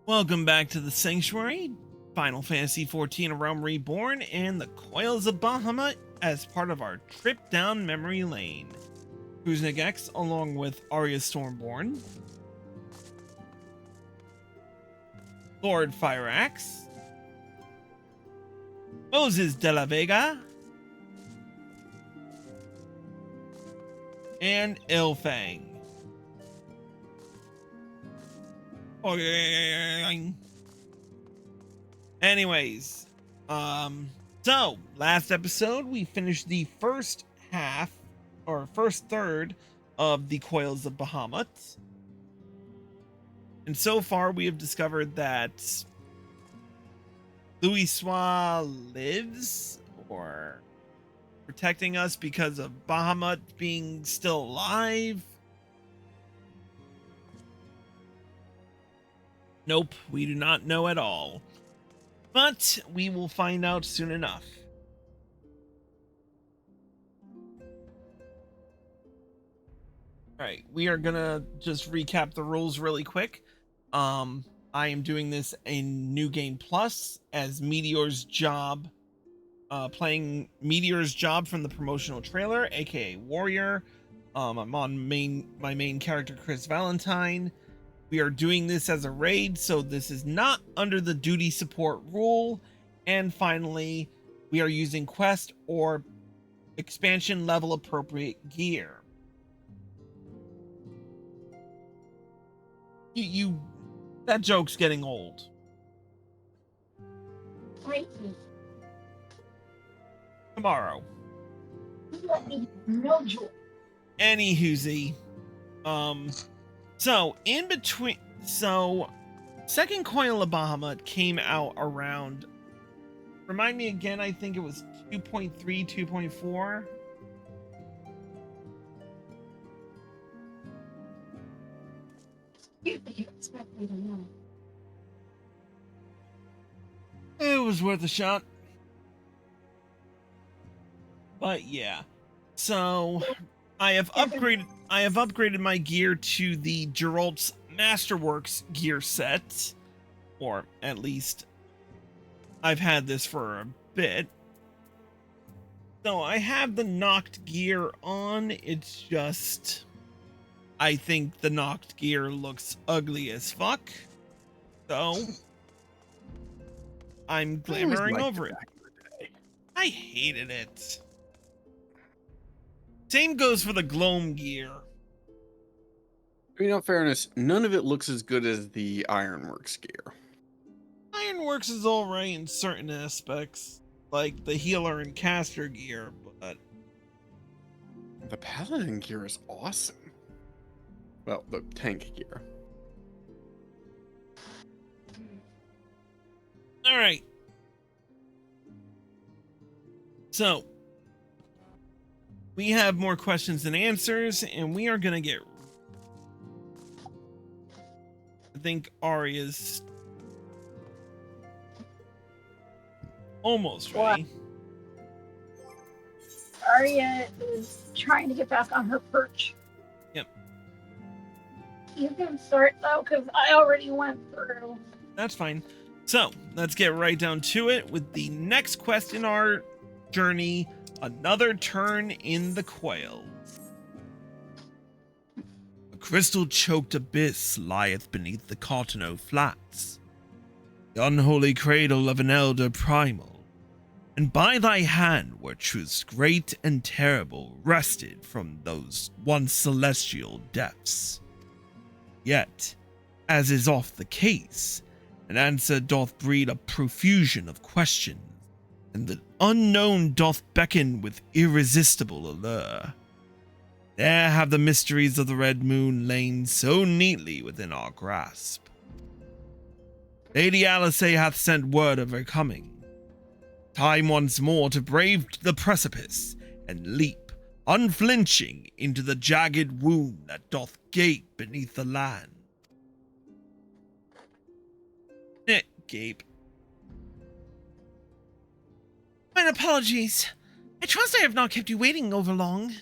Welcome back to the Sanctuary, Final Fantasy XIV Realm Reborn, and the Coils of Bahamut as part of our trip down memory lane. Kuznik X along with Arya Stormborn, Lord Fireaxe, Moses de la Vega, and Ilfang. Anyways, so last episode we finished the first half or first third of the Coils of Bahamut, and so far we have discovered that Louisoix lives or protecting us because of Bahamut being still alive. Nope, we do not know at all. But we will find out soon enough. Alright, we are gonna just recap the rules really quick. I am doing this in New Game Plus as Meteor's job, playing Meteor's job from the promotional trailer, aka Warrior. I'm on my main character, Chris Valentine. We are doing this as a raid, so this is not under the duty support rule. And finally, we are using quest or expansion level appropriate gear. That joke's getting old. Tomorrow. No joke. Anywhoozy. So, second Coil of Bahamut came out around, remind me again, I think it was 2.3, 2.4. You expect me to know. It was worth a shot. But yeah. So, I have upgraded my gear to the Geralt's Masterworks gear set, or at least I've had this for a bit. So I have the knocked gear on. It's just I think the knocked gear looks ugly as fuck. So I'm glamoring over it. I hated it. Same goes for the Gloam gear. In all fairness, none of it looks as good as the Ironworks gear. Ironworks is alright in certain aspects, like the healer and caster gear, but The Paladin gear is awesome. Well, the tank gear. alright. So, we have more questions than answers, and we are gonna get... I think Arya's almost ready. Arya is trying to get back on her perch. Yep. You can start though, because I already went through. That's fine. So, let's get right down to it with the next quest in our journey, Another Turn in the Coils. A crystal-choked abyss lieth beneath the Cotonou Flats, the unholy cradle of an elder primal, and by thy hand where truths great and terrible wrested from those once celestial depths. Yet, as is oft the case, an answer doth breed a profusion of questions, and the unknown doth beckon with irresistible allure. There have the mysteries of the Red Moon lain so neatly within our grasp. Lady Alice hath sent word of her coming. Time once more to brave the precipice and leap, unflinching, into the jagged wound that doth gape beneath the land. Gape. My apologies. I trust I have not kept you waiting over long.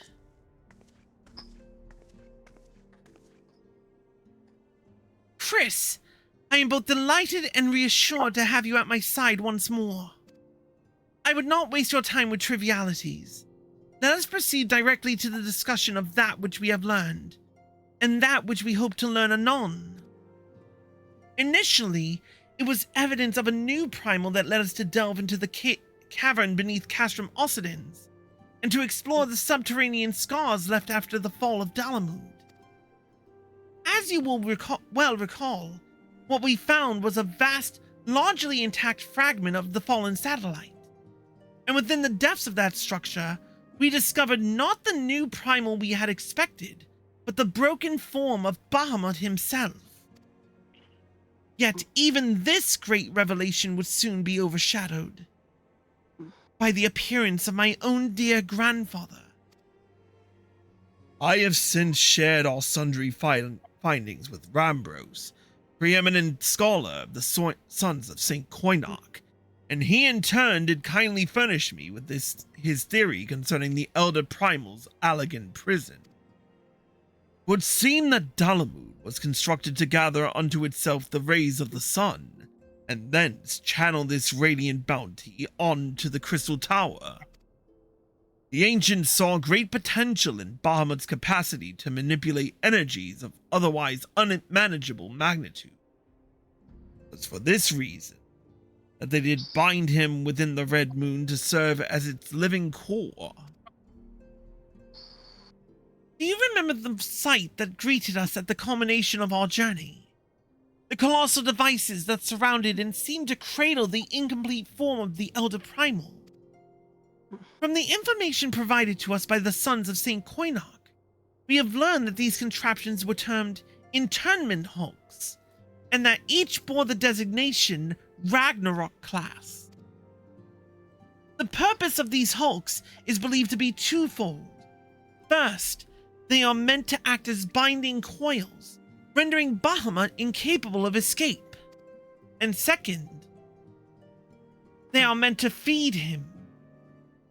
Chris, I am both delighted and reassured to have you at my side once more. I would not waste your time with trivialities. Let us proceed directly to the discussion of that which we have learned, and that which we hope to learn anon. Initially, it was evidence of a new primal that led us to delve into the cavern beneath Castrum Occidens, and to explore the subterranean scars left after the fall of Dalamud. As you will recall, what we found was a vast, largely intact fragment of the fallen satellite. And within the depths of that structure, we discovered not the new primal we had expected, but the broken form of Bahamut himself. Yet even this great revelation would soon be overshadowed by the appearance of my own dear grandfather. I have since shared our sundry findings with Rambros, preeminent scholar of the Sons of St. Coinarch, and he in turn did kindly furnish me with his theory concerning the Elder Primal's Allegan prison. It would seem that Dalamud was constructed to gather unto itself the rays of the sun, and thence channel this radiant bounty on to the Crystal Tower. The ancients saw great potential in Bahamut's capacity to manipulate energies of otherwise unmanageable magnitude. It was for this reason that they did bind him within the Red Moon to serve as its living core. Do you remember the sight that greeted us at the culmination of our journey? The colossal devices that surrounded and seemed to cradle the incomplete form of the Elder Primal. From the information provided to us by the Sons of St. Coinarch, we have learned that these contraptions were termed internment hulks, and that each bore the designation Ragnarok class. The purpose of these hulks is believed to be twofold. First, they are meant to act as binding coils, rendering Bahamut incapable of escape. And second, they are meant to feed him.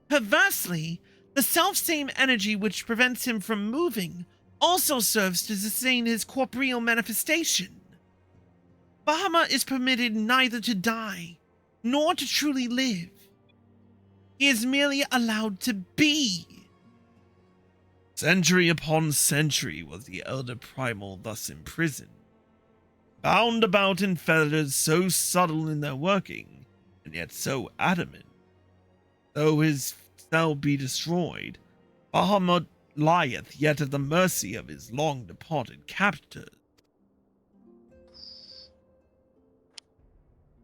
Perversely, the self-same energy which prevents him from moving also serves to sustain his corporeal manifestation. Bahamut is permitted neither to die, nor to truly live. He is merely allowed to be. Century upon century was the Elder Primal thus imprisoned, bound about in fetters so subtle in their working, and yet so adamant. Though his cell be destroyed, Bahamut lieth yet at the mercy of his long-departed captors.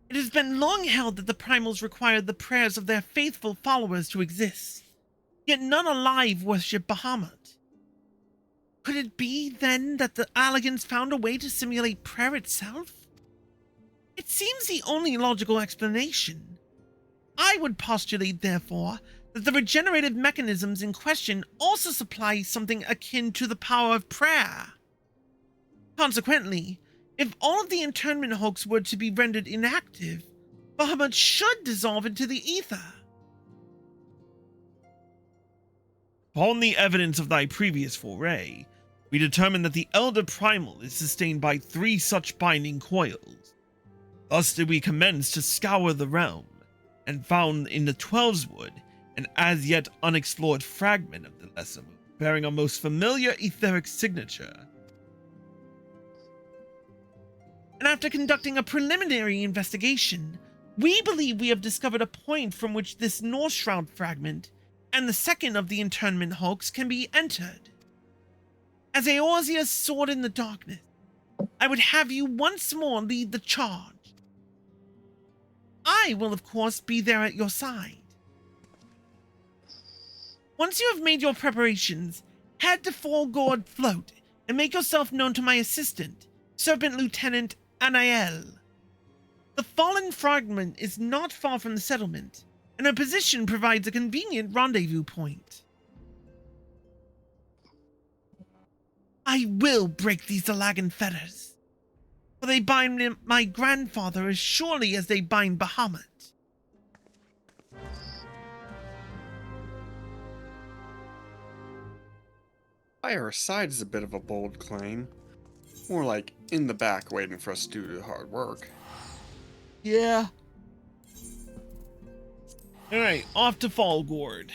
It has been long held that the primals required the prayers of their faithful followers to exist, yet none alive worship Bahamut. Could it be, then, that the Allegans found a way to simulate prayer itself? It seems the only logical explanation. I would postulate, therefore, that the regenerative mechanisms in question also supply something akin to the power of prayer. Consequently, if all of the internment hulks were to be rendered inactive, Bahamut should dissolve into the ether. Upon the evidence of thy previous foray, we determine that the Elder Primal is sustained by 3 such binding coils. Thus did we commence to scour the realm, and found in the Twelveswood an as yet unexplored fragment of the Lesser Moon, bearing a most familiar etheric signature. And after conducting a preliminary investigation, we believe we have discovered a point from which this North Shroud fragment and the second of the internment hulks can be entered. As Eorzea's sword in the darkness, I would have you once more lead the charge. I will, of course, be there at your side. Once you have made your preparations, head to Full Gourd Float and make yourself known to my assistant, Serpent Lieutenant Anael. The fallen fragment is not far from the settlement, and her position provides a convenient rendezvous point. I will break these Allagan fetters, for they bind my grandfather as surely as they bind Bahamut. By our side is a bit of a bold claim. More like in the back waiting for us to do the hard work. Yeah. Alright, off to Fallgord.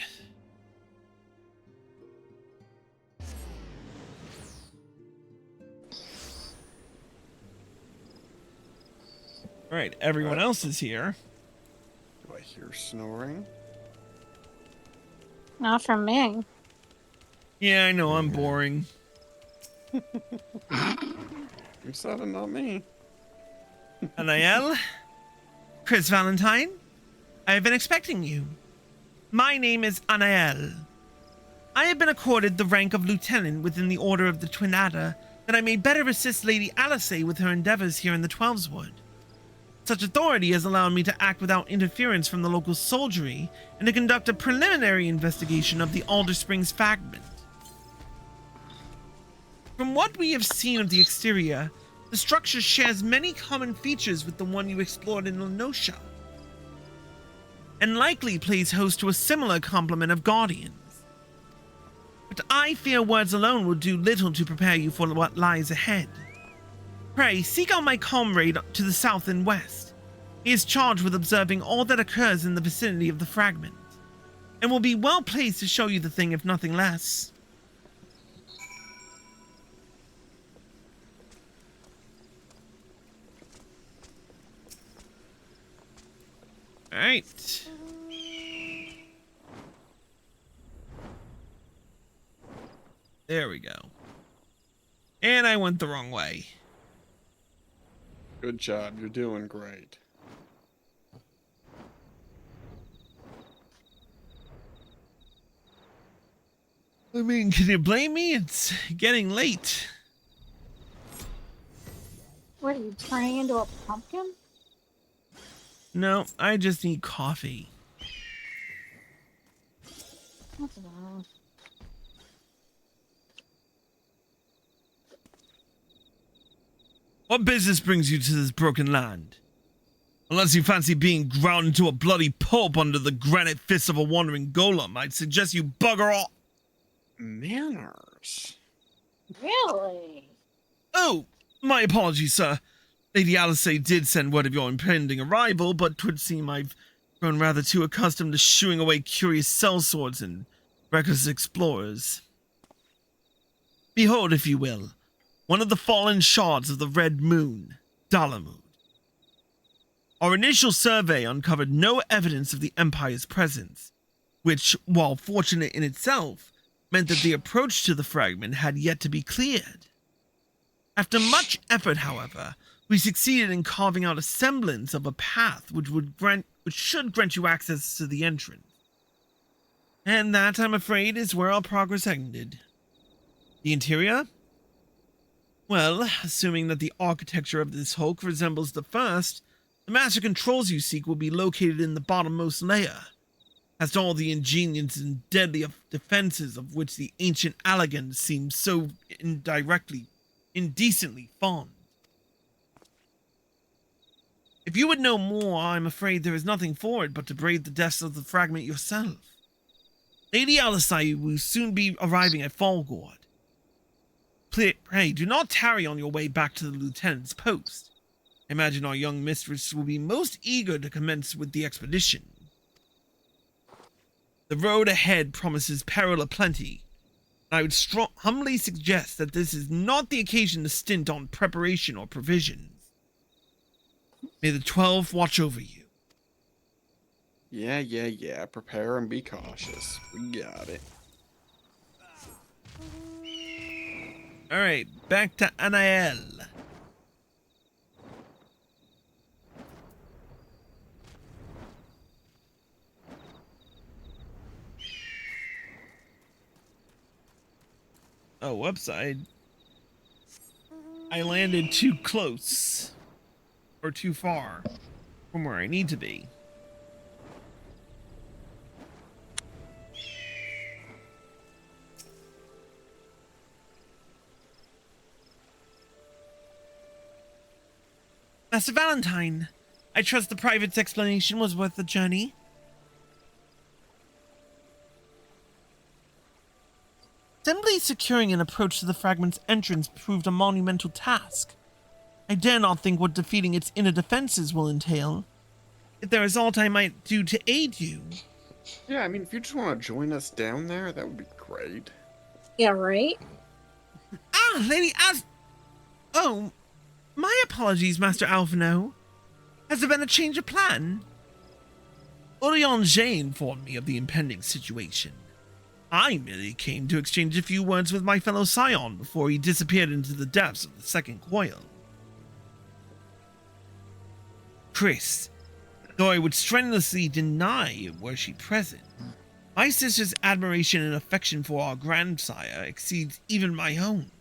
Alright, everyone else is here. Do I hear snoring? Not from me. Yeah, I know, I'm boring. You said it, not me. Anael? Chris Valentine? I have been expecting you. My name is Anael. I have been accorded the rank of lieutenant within the Order of the Twin Adder, that I may better assist Lady Alice with her endeavors here in the Twelveswood. Such authority has allowed me to act without interference from the local soldiery and to conduct a preliminary investigation of the Alder Springs fragment. From what we have seen of the exterior, the structure shares many common features with the one you explored in Lenosha, and likely plays host to a similar complement of guardians. But I fear words alone will do little to prepare you for what lies ahead. Pray, seek out my comrade to the south and west. He is charged with observing all that occurs in the vicinity of the fragment, and will be well placed to show you the thing if nothing less. Alright. There we go. And I went the wrong way. Good job, you're doing great. I mean, can you blame me? It's getting late. What are you turning into a pumpkin? No, I just need coffee. What's that? What business brings you to this broken land? Unless you fancy being ground into a bloody pulp under the granite fists of a wandering golem, I'd suggest you bugger off. Manners. Really? Oh, my apologies, sir. Lady Alice did send word of your impending arrival, but 'twould seem I've grown rather too accustomed to shooing away curious sellswords and reckless explorers. Behold, if you will, one of the fallen shards of the Red Moon, Dalamud. Our initial survey uncovered no evidence of the Empire's presence, which, while fortunate in itself, meant that the approach to the fragment had yet to be cleared. After much effort, however, we succeeded in carving out a semblance of a path which should grant you access to the entrance. And that, I'm afraid, is where our progress ended. The interior? Well, assuming that the architecture of this hulk resembles the first, the master controls you seek will be located in the bottommost layer, as to all the ingenious and deadly defenses of which the ancient Allegans seem so indecently fond. If you would know more, I'm afraid there is nothing for it but to brave the depths of the fragment yourself. Lady Alisai will soon be arriving at Fallgord. Pray, do not tarry on your way back to the lieutenant's post. I imagine our young mistress will be most eager to commence with the expedition. The road ahead promises peril aplenty. I would humbly suggest that this is not the occasion to stint on preparation or provisions. May the 12 watch over you. Yeah. Prepare and be cautious. We got it. Alright, back to Anael. Oh, whoops, I landed too close. Or too far from where I need to be. Master Valentine, I trust the private's explanation was worth the journey. Simply securing an approach to the fragment's entrance proved a monumental task. I dare not think what defeating its inner defenses will entail. If there is aught I might do to aid you... Yeah, I mean, if you just want to join us down there, that would be great. Yeah, right? Ah, Lady As... Oh, my apologies, Master Alphino. Has there been a change of plan? Orion-Jay informed me of the impending situation. I merely came to exchange a few words with my fellow Scion before he disappeared into the depths of the second coil. Chris, though I would strenuously deny were she present, my sister's admiration and affection for our grandsire exceeds even my own.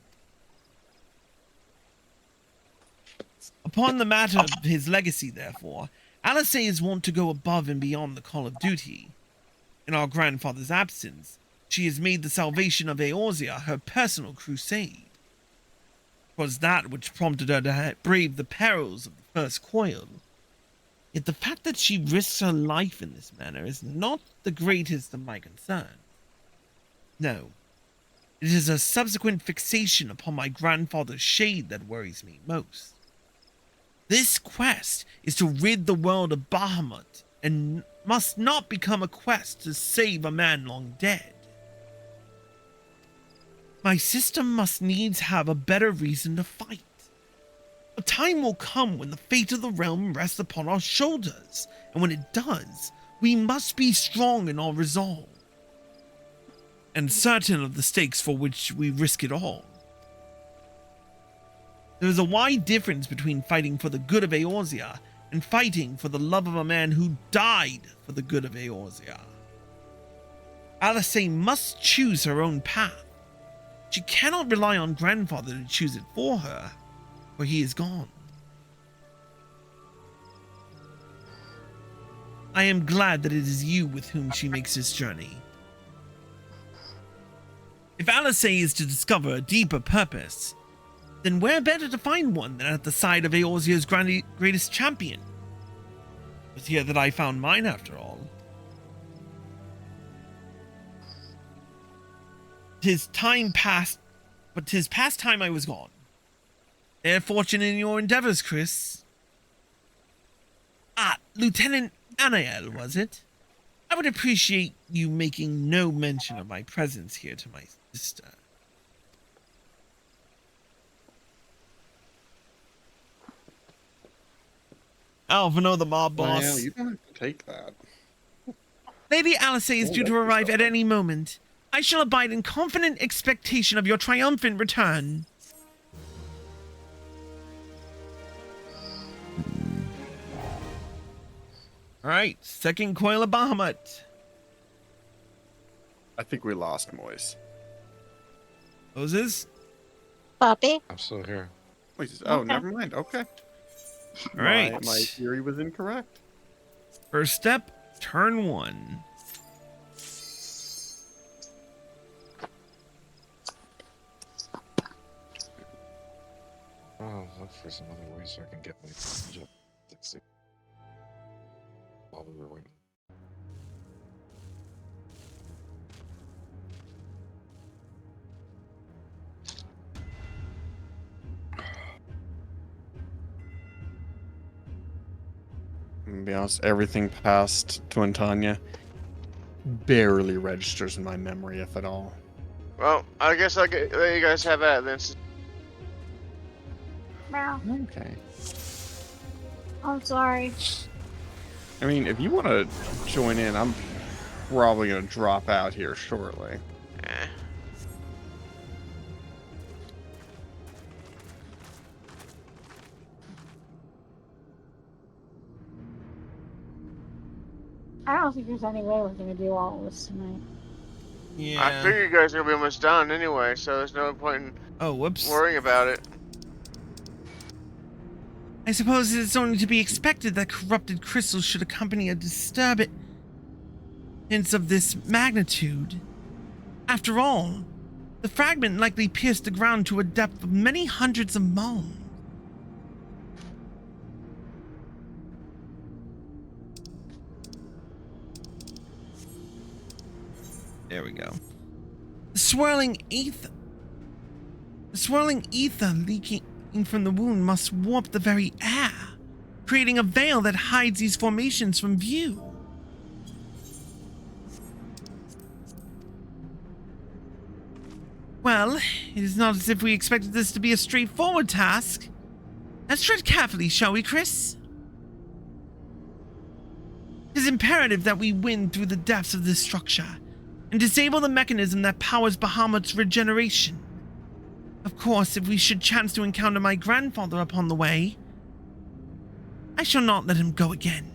Upon the matter of his legacy, therefore, Alice is wont to go above and beyond the call of duty. In our grandfather's absence, she has made the salvation of Eorzea her personal crusade. 'Twas that which prompted her to brave the perils of the first coil. Yet the fact that she risks her life in this manner is not the greatest of my concerns. No, it is her subsequent fixation upon my grandfather's shade that worries me most. This quest is to rid the world of Bahamut, and must not become a quest to save a man long dead. My sister must needs have a better reason to fight. A time will come when the fate of the realm rests upon our shoulders, and when it does, we must be strong in our resolve, and certain of the stakes for which we risk it all. There is a wide difference between fighting for the good of Eorzea and fighting for the love of a man who died for the good of Eorzea. Alice must choose her own path. She cannot rely on grandfather to choose it for her, for he is gone. I am glad that it is you with whom she makes this journey. If Alice is to discover a deeper purpose, then where better to find one than at the side of Eorzea's greatest champion? It was here that I found mine, after all. 'Tis time past, but 'tis past time I was gone. Fair fortune in your endeavors, Chris. Ah, Lieutenant Anael, was it? I would appreciate you making no mention of my presence here to my sister. Alphino, the mob boss. Well, you don't have to take that. Lady Alice is due to arrive at any moment. I shall abide in confident expectation of your triumphant return. Alright, second coil of Bahamut. I think we lost Moise. Moses? Puppy? I'm still here. Wait, oh, Okay. never mind. Okay. Alright. My theory was incorrect. First step, turn 1. Oh, look for some other ways so I can get my jet taxi while we were waiting. I'm gonna be honest, everything past Twin Tanya barely registers in my memory, if at all. Well, I guess I'll let you guys have that then. Meow. Okay. I'm sorry. I mean, if you want to join in, I'm probably gonna drop out here shortly. Eh. I don't think there's any way we're gonna do all this tonight. Yeah. I figure you guys are gonna be almost done anyway, so there's no point in Oh, whoops. worrying about it. I suppose it is only to be expected that corrupted crystals should accompany a disturbance of this magnitude. After all, the fragment likely pierced the ground to a depth of many hundreds of miles. There we go. The swirling ether leaking from the wound must warp the very air, creating a veil that hides these formations from view. Well, it is not as if we expected this to be a straightforward task. Let's tread carefully, shall we, Chris? It is imperative that we win through the depths of this structure and disable the mechanism that powers Bahamut's regeneration. Of course, if we should chance to encounter my grandfather upon the way, I shall not let him go again.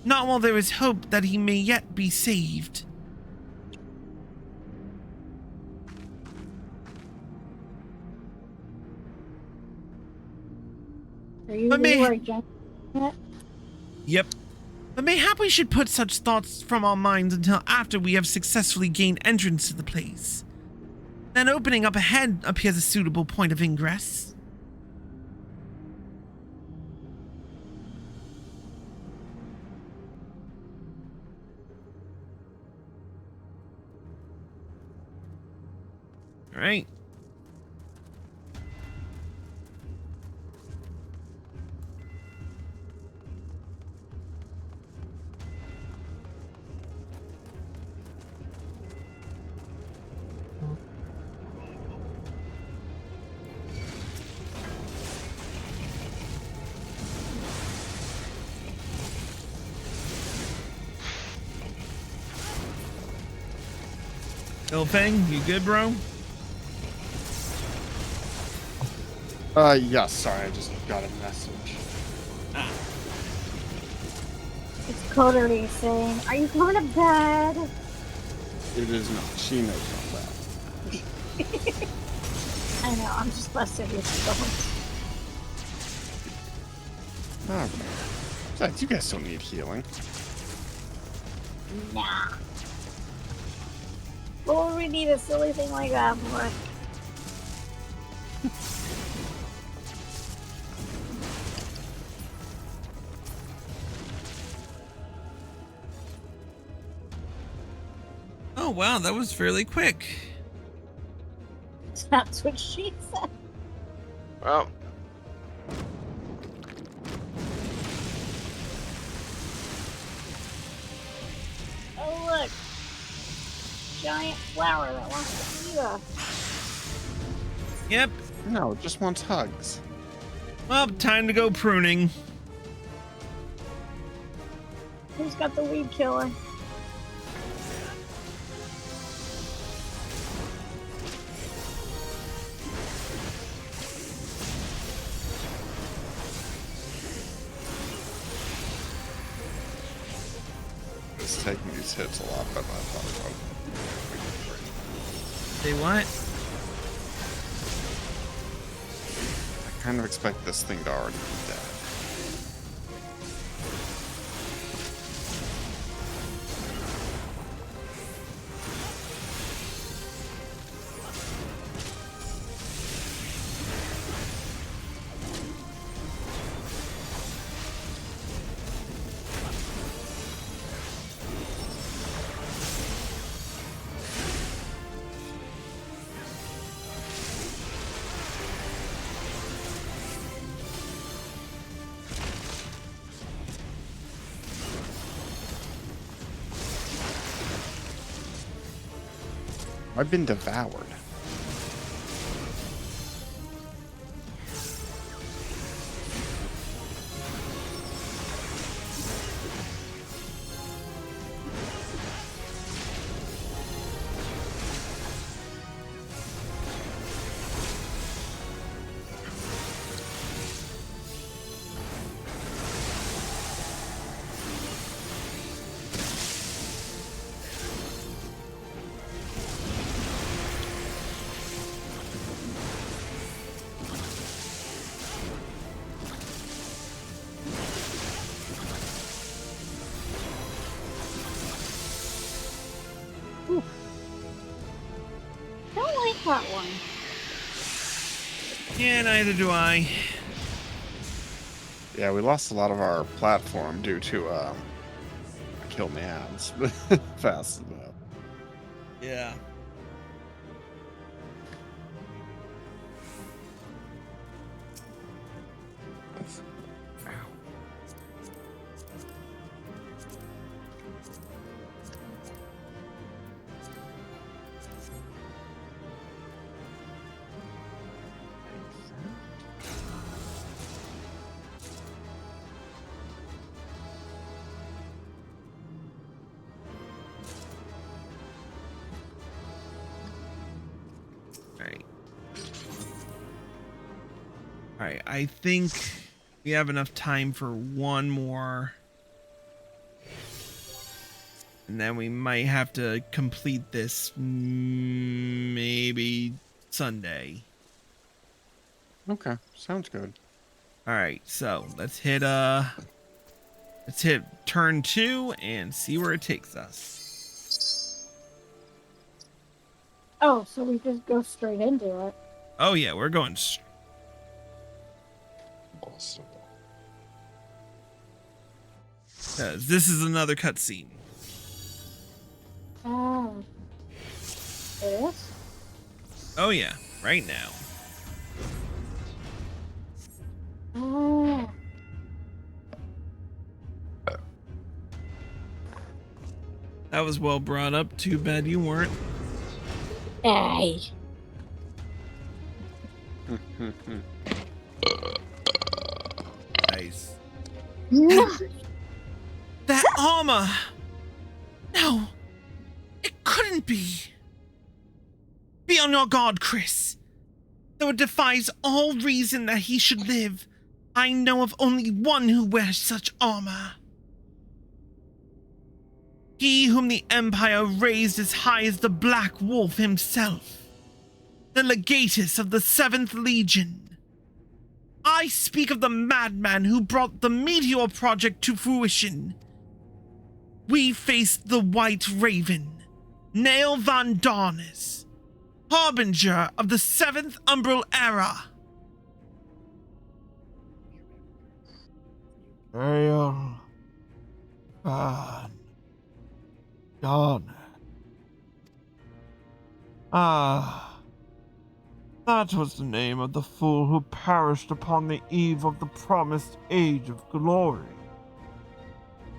Not while there is hope that he may yet be saved. Are you But may- against it? Yep. But mayhap we should put such thoughts from our minds until after we have successfully gained entrance to the place. Then opening up ahead appears a suitable point of ingress. All right. Ilfang, you good, bro? Yes, sorry, I just got a message. It's Coterie saying, "Are you going to bed?" It is not. She knows not that. I know. I'm just busting your bones. Oh, man. Besides, you guys don't need healing. Nah. What would we need a silly thing like that for? Oh, wow, that was fairly quick. That's what she said. Well, Oh, look. Giant flower that wants to eat us. Yep. No, it just wants hugs. Well, time to go pruning. Who's got the weed killer? It's taking these hits a lot better than I thought it would. Say what? I kind of expect this thing to already be dead. I've been devoured. Don't like that one. Yeah, neither do I. Yeah, we lost a lot of our platform due to kill my ads fast enough. Yeah. Alright, I think we have enough time for one more. And then we might have to complete this maybe Sunday. Okay, sounds good. Alright, so let's hit turn 2 and see where it takes us. Oh, so we just go straight into it. Oh yeah, we're going Awesome. this is another cutscene. Oh. It is? Oh yeah, right now. Oh. That was well brought up. Too bad you weren't. Hey. Nice. That armor! No! It couldn't be! Be on your guard, Chris. Though it defies all reason that he should live, I know of only one who wears such armor. He whom the Empire raised as high as the Black Wolf himself. The legatus of the 7th Legion. I speak of the madman who brought the Meteor Project to fruition. We faced the White Raven, Nail Van Darnes, harbinger of the 7th Umbral Era. Nail Van Darnes. Ah, that was the name of the fool who perished upon the eve of the promised Age of Glory.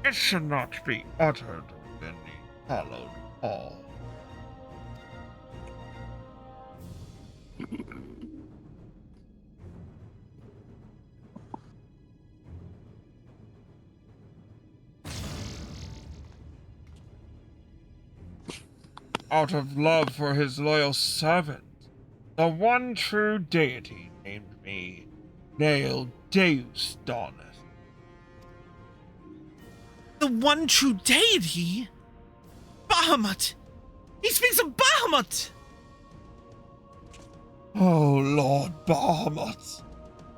It should not be uttered in the hallowed hall. Out of love for his loyal servant, the one true deity named me Nail Deus Darnus. The one true deity? Bahamut! He speaks of Bahamut! Oh, Lord Bahamut,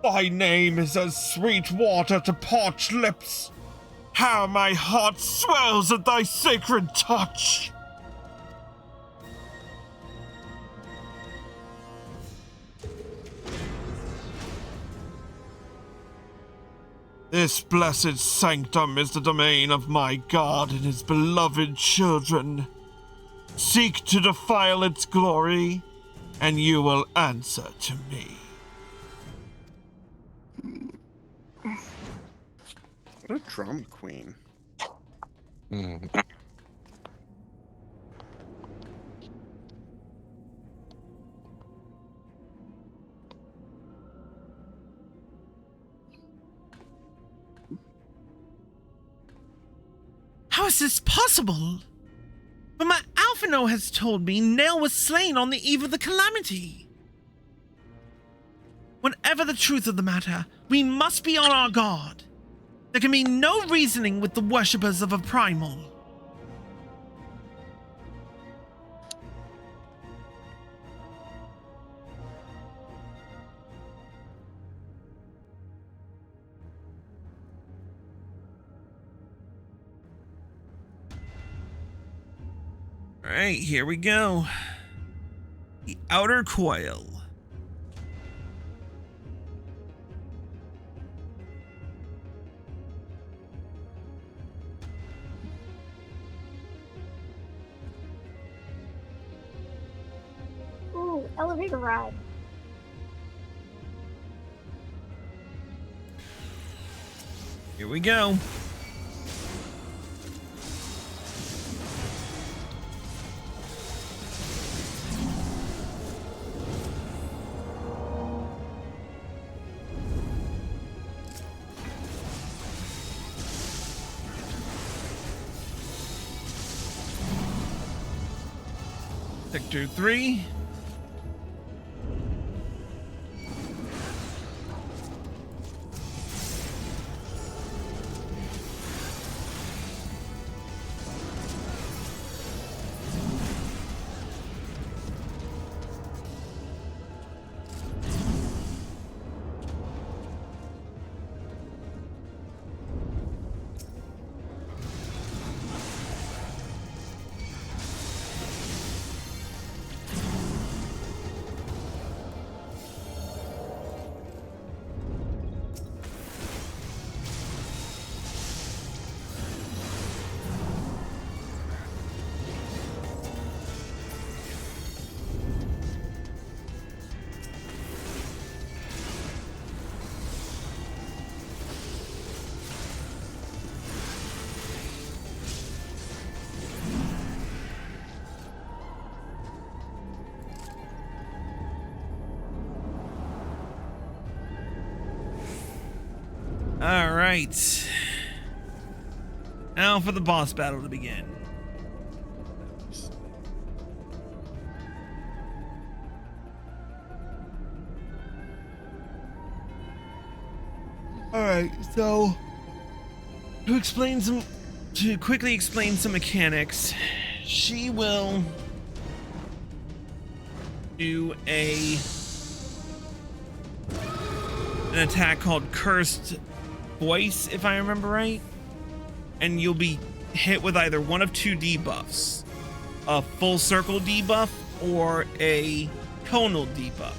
thy name is as sweet water to parched lips. How my heart swells at thy sacred touch! This blessed sanctum is the domain of my God and his beloved children. Seek to defile its glory, and you will answer to me. What a drama queen. How is this possible? But my Alphino has told me Nail was slain on the eve of the calamity. Whatever the truth of the matter, we must be on our guard. There can be no reasoning with the worshippers of a primal. Alright, here we go. The Outer Coil. Ooh, elevator ride. Here we go. Sector 3. All right. Now for the boss battle to begin. All right, so to quickly explain some mechanics, she will do an attack called Cursed Voice, if I remember right, and you'll be hit with either one of two debuffs, a full circle debuff or a tonal debuff.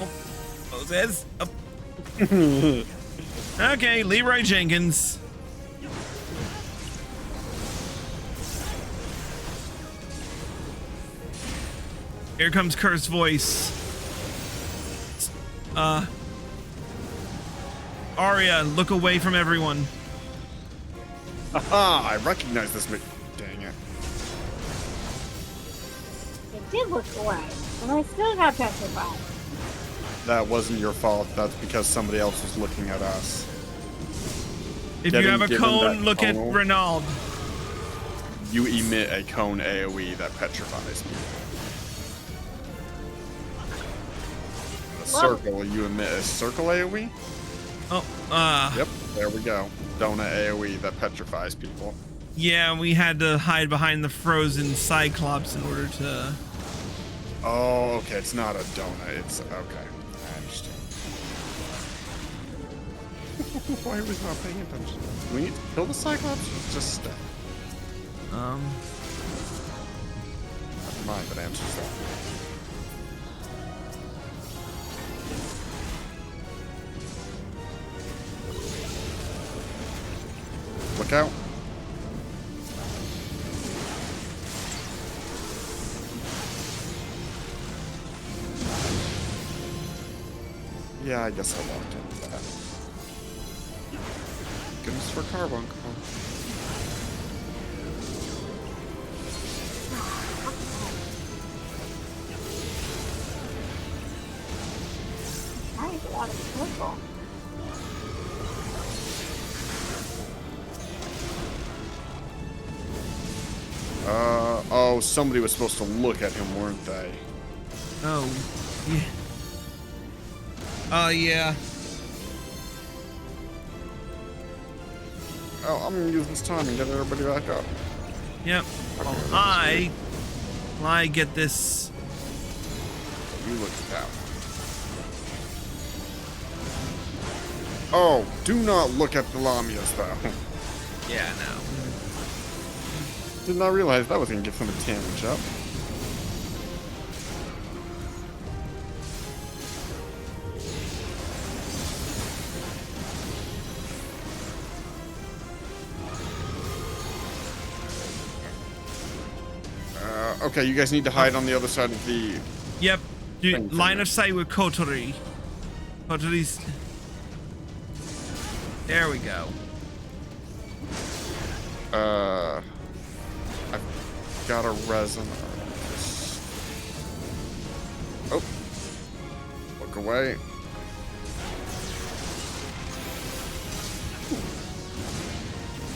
Oh, Moses. Oh. Okay, Leroy Jenkins. Here comes Cursed Voice. Arya, look away from everyone. Aha! I recognize this. Dang it. It did look away, and I still got petrified. That wasn't your fault. That's because somebody else was looking at us. If you have a Given cone, that look at tonal, Renaud. You emit a cone AoE that petrifies me. A circle, you emit a circle AoE? Oh, Yep, there we go. Donut AoE that petrifies people. yeah, we had to hide behind the frozen Cyclops in order to... Oh, okay, it's not a donut, it's... Okay, I understand. Why are we not paying attention? Do we need to kill the Cyclops or just stay? Never mind, that answers that. Look out. Yeah, I guess I walked into that. Goodness for Carbuncle. I get out of the circle. Oh, somebody was supposed to look at him, weren't they? Oh, yeah. Yeah. Oh, I'm gonna use this time and get everybody back up. Yep. Okay, Well, that's I get this. You look at that. Oh, do not look at the Lamias, though. Yeah, no. Did not realize that was gonna give some damage up. Okay, you guys need to hide on the other side of the... Yep. Thing Dude, for line me. of sight with Kotori. Kotori's... There we go. I've got a resin. Oh. Look away.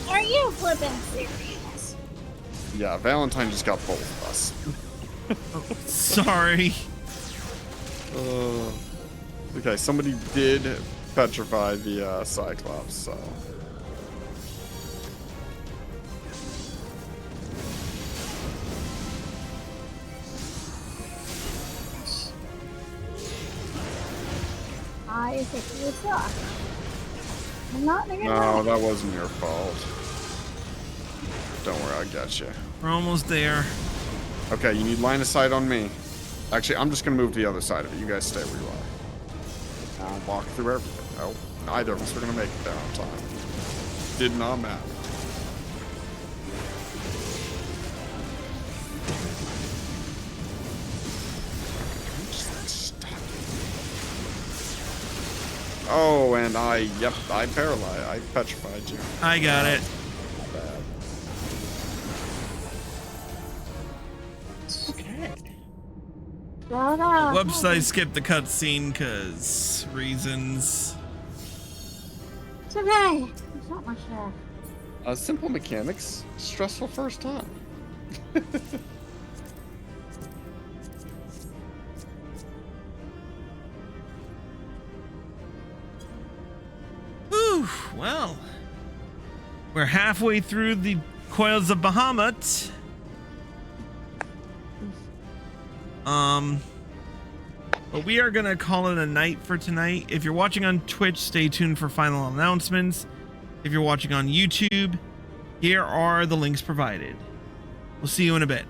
Are you flipping serious? Yeah, Valentine just got both of us. Sorry. Okay, somebody did petrify the Cyclops, so... I think you suck. I'm not gonna No, that wasn't your fault. Don't worry, I got you. We're almost there. Okay, you need line of sight on me. Actually, I'm just gonna move to the other side of it. You guys stay where you are. I'll walk through everything. Oh, neither of us are gonna make it there on time. Did not matter. Oh, and I paralyzed. I petrified you. I got it. Bad. Okay. No. Whoops, I skipped the cutscene because reasons. today? There's not much there. Simple mechanics, stressful first time. Whew, well, we're halfway through the Coils of Bahamut. But we are gonna call it a night for tonight. If you're watching on Twitch, stay tuned for final announcements. If you're watching on YouTube, here are the links provided. We'll see you in a bit.